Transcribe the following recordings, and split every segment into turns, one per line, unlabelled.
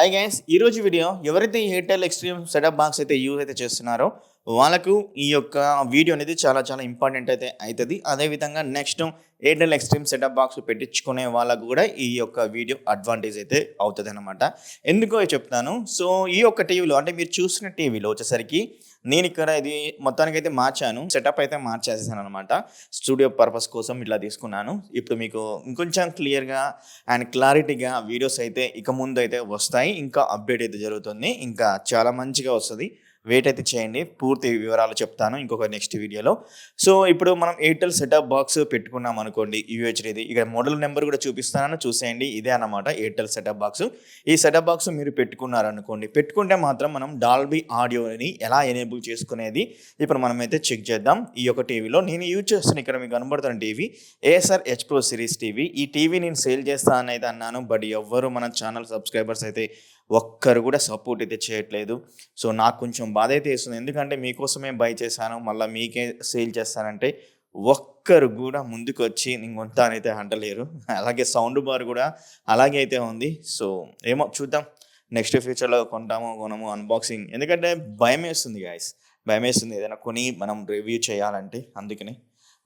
Hi guys, ఈరోజు video ఎవరైతే Airtel Xtreme setup box అయితే యూజ్ అయితే చేస్తున్నారో వాళ్ళకు ఈ యొక్క వీడియో అనేది చాలా చాలా ఇంపార్టెంట్ అయితే అవుతుంది. అదేవిధంగా next Airtel Xtreme setup box పెట్టించుకునే వాళ్ళకు కూడా ఈ యొక్క వీడియో అడ్వాంటేజ్ అయితే అవుతుంది అనమాట. ఎందుకో చెప్తాను. సో ఈ యొక్క టీవీలో అంటే మీరు చూసిన టీవీలో వచ్చేసరికి నేను ఇక్కడ ఇది మొత్తానికైతే మార్చాను, సెటప్ అయితే మార్చేసాను అనమాట. స్టూడియో పర్పస్ కోసం ఇట్లా తీసుకున్నాను. ఇప్పుడు మీకు ఇంకొంచెం క్లియర్గా అండ్ క్లారిటీగా వీడియోస్ అయితే ఇక ముందు అయితే వస్తాయి. ఇంకా అప్డేట్ అయితే జరుగుతుంది, ఇంకా చాలా మంచిగా వస్తుంది. వెయిట్ అయితే చేయండి, పూర్తి వివరాలు చెప్తాను ఇంకొక నెక్స్ట్ వీడియోలో. సో ఇప్పుడు మనం ఎయిర్టెల్ సెటప్ బాక్స్ పెట్టుకున్నాం అనుకోండి, యూహెచ్డీది. ఇక్కడ మోడల్ నెంబర్ కూడా చూపిస్తాను, చూసేయండి. ఇదే అన్నమాట ఎయిర్టెల్ సెటప్ బాక్స్. ఈ సెటప్ బాక్స్ మీరు పెట్టుకున్నారనుకోండి, పెట్టుకుంటే మాత్రం మనం డాల్బీ ఆడియోని ఎలా ఎనేబుల్ చేసుకునేది ఇప్పుడు మనం అయితే చెక్ చేద్దాం. ఈ యొక్క టీవీలో నేను యూజ్ చేస్తున్న ఇక్కడ మీకు కనబడుతున్న TV Acer H pro series TV. ఈ టీవీ నేను సేల్ చేస్తానని అయితే అన్నాను, బట్ ఎవ్వరు మన ఛానల్ సబ్స్క్రైబర్స్ అయితే ఒక్కరు కూడా సపోర్ట్ అయితే చేయట్లేదు. సో నాకు కొంచెం బాధ అయితే వేస్తుంది, ఎందుకంటే మీకోసమే బై చేశాను, మళ్ళీ మీకే సేల్ చేస్తానంటే ఒక్కరు కూడా ముందుకు వచ్చి నేను కొంటానైతే అంటలేరు. అలాగే సౌండ్ బార్ కూడా అలాగే అయితే ఉంది. సో ఏమో చూద్దాం, నెక్స్ట్ ఫ్యూచర్లో కొనము అన్బాక్సింగ్. ఎందుకంటే భయం వేస్తుంది గాయస్, భయం వేస్తుంది ఏదైనా కొని మనం రివ్యూ చేయాలంటే. అందుకని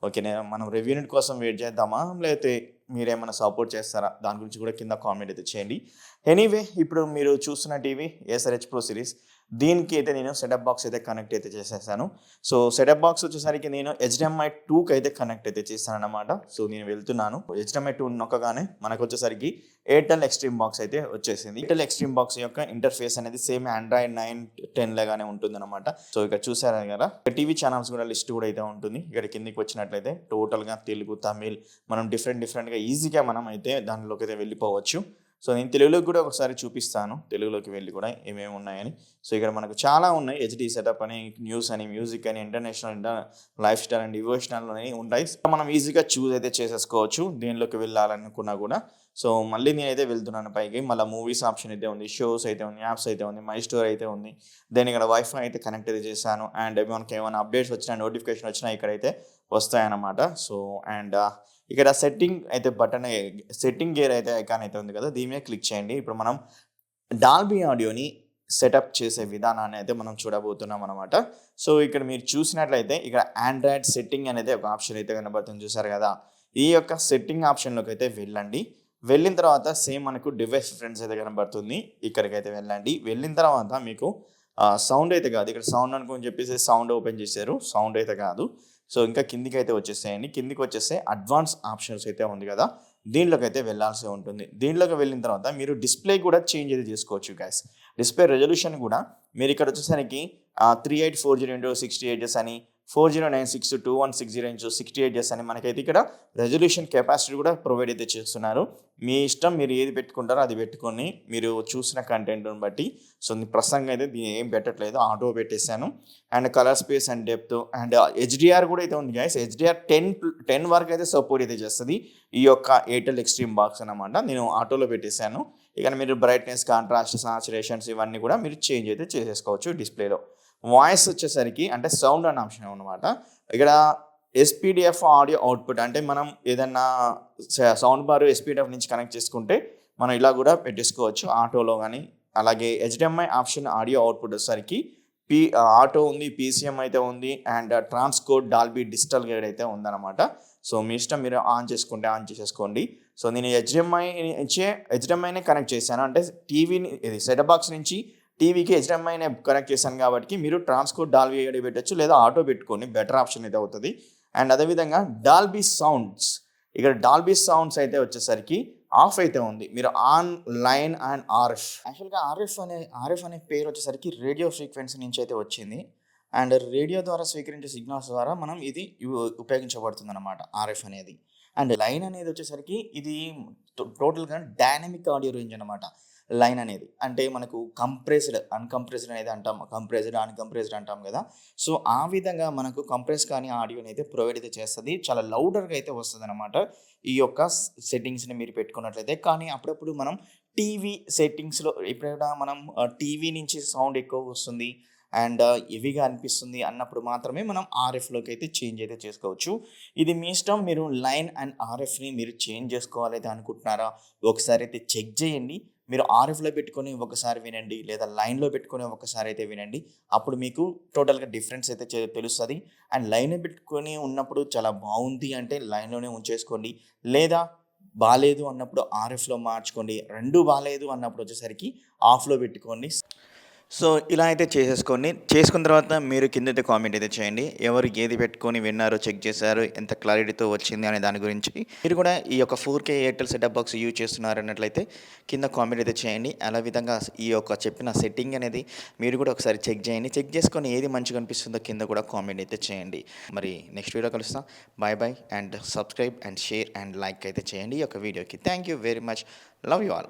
ఓకే, మనం రివ్యూ యూనిట్ కోసం వెయిట్ చేద్దామా, లేకపోతే మీరేమైనా సపోర్ట్ చేస్తారా, దాని గురించి కూడా కింద కామెంట్ అయితే చేయండి. ఎనీవే, ఇప్పుడు మీరు చూస్తున్న TV Acer H pro series, దీనికి అయితే నేను సెటప్ బాక్స్ అయితే కనెక్ట్ అయితే చేసేసాను. సో సెటప్ బాక్స్ వచ్చేసరికి నేను HDMI 2కి అయితే కనెక్ట్ అయితే చేశాను అనమాట. సో నేను వెళ్తున్నాను, HDMI 2 నొక్కగానే మనకు వచ్చేసరికి ఎయిర్టెల్ ఎక్స్ట్రీమ్ బాక్స్ అయితే వచ్చేసింది. ఎయిర్టెల్ ఎక్స్ట్రీమ్ బాక్స్ యొక్క ఇంటర్ఫేస్ అనేది సేమ్ Android 9, 10 లాగానే ఉంటుంది అనమాట. సో ఇక్కడ చూసారు కదా, టీవీ ఛానల్స్ కూడా లిస్ట్ కూడా అయితే ఉంటుంది. ఇక్కడ కిందికి వచ్చినట్లయితే టోటల్గా తెలుగు, తమిళ్, మనం డిఫరెంట్గా ఈజీగా మనం అయితే దానిలోకి అయితే వెళ్ళిపోవచ్చు. సో నేను తెలుగులోకి కూడా ఒకసారి చూపిస్తాను, తెలుగులోకి వెళ్ళి కూడా ఏమేమి ఉన్నాయని. సో ఇక్కడ మనకు చాలా ఉన్నాయి, హెచ్డి సెటప్ అని, న్యూస్ అని, మ్యూజిక్ అని, international, life style and devotional అని ఉంటాయి. మనం ఈజీగా చూస్ అయితే చేసేసుకోవచ్చు దేనిలోకి వెళ్ళాలనుకున్నా కూడా. సో మళ్ళీ నేనైతే వెళ్తున్నాను పైకి. మళ్ళీ మూవీస్ ఆప్షన్ అయితే ఉంది, షోస్ అయితే ఉంది, యాప్స్ అయితే ఉంది, మై స్టోర్ అయితే ఉంది. దెన్ ఇక్కడ వైఫై అయితే కనెక్ట్ అయితే చేశాను. అండ్ మనకి ఏమైనా అప్డేట్స్ వచ్చినా, నోటిఫికేషన్ వచ్చినా ఇక్కడైతే వస్తాయన్నమాట. సో అండ్ ఇక్కడ సెట్టింగ్ అయితే బటన్, సెట్టింగ్ గేర్ అయితే ఐకాన్ అయితే ఉంది కదా, దీని మీద క్లిక్ చేయండి. ఇప్పుడు మనం డాల్బీ ఆడియోని సెటప్ చేసే విధానాన్ని అయితే మనం చూడబోతున్నాం అనమాట. సో ఇక్కడ మీరు చూసినట్లయితే ఇక్కడ ఆండ్రాయిడ్ సెట్టింగ్ అనేది ఒక ఆప్షన్ అయితే కనబడుతుంది, చూసారు కదా. ఈ యొక్క సెట్టింగ్ ఆప్షన్లోకి అయితే వెళ్ళండి. వెళ్ళిన తర్వాత సేమ్ మనకు డివైస్ ఫ్రెండ్స్ అయితే కనబడుతుంది, ఇక్కడికి అయితే వెళ్ళండి. వెళ్ళిన తర్వాత మీకు సౌండ్ అయితే కాదు, ఇక్కడ సౌండ్ అనుకుని చెప్పేసి సౌండ్ ఓపెన్ చేశారు, సౌండ్ అయితే కాదు. సో ఇంకా కిందికి అయితే వచ్చేసేయండి. కిందికి వచ్చేస్తే అడ్వాన్స్ ఆప్షన్స్ అయితే ఉంది కదా, దీంట్లోకి అయితే వెళ్ళాల్సి ఉంటుంది. దీంట్లోకి వెళ్ళిన తర్వాత మీరు డిస్ప్లే కూడా చేంజ్ అయితే చేసుకోవచ్చు గైస్. డిస్ప్లే రెజల్యూషన్ కూడా మీరు ఇక్కడ వచ్చేసరికి 3840x60Hz అని, 40962160x68Hz అని మనకైతే ఇక్కడ రెజల్యూషన్ కెపాసిటీ కూడా ప్రొవైడ్ అయితే చేస్తున్నారు. మీ ఇష్టం, మీరు ఏది పెట్టుకుంటారో అది పెట్టుకొని మీరు చూసిన కంటెంట్ని బట్టి. సో ప్రసంగం అయితే దీన్ని ఏం పెట్టట్లేదు, ఆటో పెట్టేశాను. And colour space and depth and HDR కూడా అయితే ఉంది గైస్. HDR 10 వరకు అయితే సపోర్ట్ అయితే చేస్తుంది ఈ యొక్క ఎయిర్టెల్ ఎక్స్ట్రీమ్ బాక్స్ అనమాట. నేను ఆటోలో పెట్టేశాను. ఇక మీరు బ్రైట్నెస్, కాంట్రాస్ట్, సాచురేషన్స్ ఇవన్నీ కూడా మీరు చేంజ్ అయితే చేసేసుకోవచ్చు డిస్ప్లేలో. వాయిస్ వచ్చేసరికి అంటే సౌండ్ అనే ఆప్షన్ అనమాట. ఇక్కడ SPDF ఆడియో అవుట్పుట్ అంటే మనం ఏదన్నా సౌండ్ బార్ SPDF నుంచి కనెక్ట్ చేసుకుంటే మనం ఇలా కూడా పెట్టేసుకోవచ్చు ఆటోలో కానీ. అలాగే HDMI ఆప్షన్ ఆడియో అవుట్పుట్ వచ్చేసరికి ఆటో ఉంది, PCM అయితే ఉంది, అండ్ ట్రాన్స్కోడ్ డాల్బీ డిజిటల్ గైడ్ అయితే ఉందన్నమాట. సో మీ ఇష్టం, మీరు ఆన్ చేసుకుంటే ఆన్ చేసేసుకోండి. సో నేను HDMIనే కనెక్ట్ చేశాను, అంటే టీవీని ఇది సెటప్ బాక్స్ నుంచి టీవీకి HDMIనే కనెక్ట్ చేశాను కాబట్టి మీరు ట్రాన్స్కోడ్ డాల్బీ గైడ్ పెట్టచ్చు, లేదా ఆటో పెట్టుకోండి, బెటర్ ఆప్షన్ అయితే అవుతుంది. అండ్ అదేవిధంగా డాల్బీ సౌండ్స్, ఇక్కడ డాల్బీ సౌండ్స్ అయితే వచ్చేసరికి ఆఫ్ అయితే ఉంది. మీరు ఆన్, లైన్ అండ్ RF. యాక్చువల్గా RF అనే పేరు వచ్చేసరికి రేడియో ఫ్రీక్వెన్సీ నుంచి అయితే వచ్చింది. అండ్ రేడియో ద్వారా స్వీకరించే సిగ్నల్స్ ద్వారా మనం ఇది ఉపయోగించబడుతుంది అనమాట RF అనేది. అండ్ లైన్ అనేది వచ్చేసరికి ఇది టోటల్గా డైనమిక్ ఆడియో రేంజ్ అనమాట. లైన్ అనేది అంటే మనకు కంప్రెస్డ్, అన్కంప్రెస్డ్ అనేది అంటాం, కంప్రెస్డ్, అన్కంప్రెస్డ్ అంటాం కదా. సో ఆ విధంగా మనకు కంప్రెస్ కానీ ఆడియోని అయితే ప్రొవైడ్ అయితే చేస్తుంది. చాలా లౌడర్గా అయితే వస్తుంది అనమాట ఈ యొక్క సెట్టింగ్స్ని మీరు పెట్టుకున్నట్లయితే. కానీ అప్పుడప్పుడు మనం టీవీ సెట్టింగ్స్లో ఎప్పుడైనా మనం టీవీ నుంచి సౌండ్ ఎక్కువ వస్తుంది అండ్ హెవీగా అనిపిస్తుంది అన్నప్పుడు మాత్రమే మనం RFలోకి అయితే చేంజ్ అయితే చేసుకోవచ్చు. ఇది మీ ఇష్టం, మీరు లైన్ అండ్ RFని మీరు చేంజ్ చేసుకోవాలైతే అనుకుంటున్నారా, ఒకసారి అయితే చెక్ చేయండి. మీరు ఆర్ఎఫ్లో పెట్టుకొని ఒకసారి వినండి, లేదా లైన్లో పెట్టుకొని ఒకసారి అయితే వినండి. అప్పుడు మీకు టోటల్గా డిఫరెన్స్ అయితే తెలుస్తుంది. అండ్ లైన్లో పెట్టుకొని ఉన్నప్పుడు చాలా బాగుంది అంటే లైన్లోనే ఉంచేసుకోండి, లేదా బాలేదు అన్నప్పుడు ఆర్ఎఫ్లో మార్చుకోండి. రెండు బాలేదు అన్నప్పుడు వచ్చేసరికి ఆఫ్లో పెట్టుకోండి. సో ఇలా అయితే చేసేసుకోండి. చేసుకున్న తర్వాత మీరు కిందైతే కామెంట్ అయితే చేయండి. ఎవరు ఏది పెట్టుకొని విన్నారో, చెక్ చేశారో, ఎంత క్లారిటీతో వచ్చింది అనే దాని గురించి. మీరు కూడా ఈ యొక్క 4K Airtel setup box use చేస్తున్నారన్నట్లయితే కింద కామెంట్ అయితే చేయండి. అలా విధంగా ఈ యొక్క చెప్పిన సెట్టింగ్ అనేది మీరు కూడా ఒకసారి చెక్ చేయండి. చెక్ చేసుకొని ఏది మంచిగా అనిపిస్తుందో కింద కూడా కామెంట్ అయితే చేయండి. మరి నెక్స్ట్ వీడియో కలుస్తాం. Bye and subscribe and share and like అయితే చేయండి ఈ యొక్క వీడియోకి. Thank you very much. Love you all.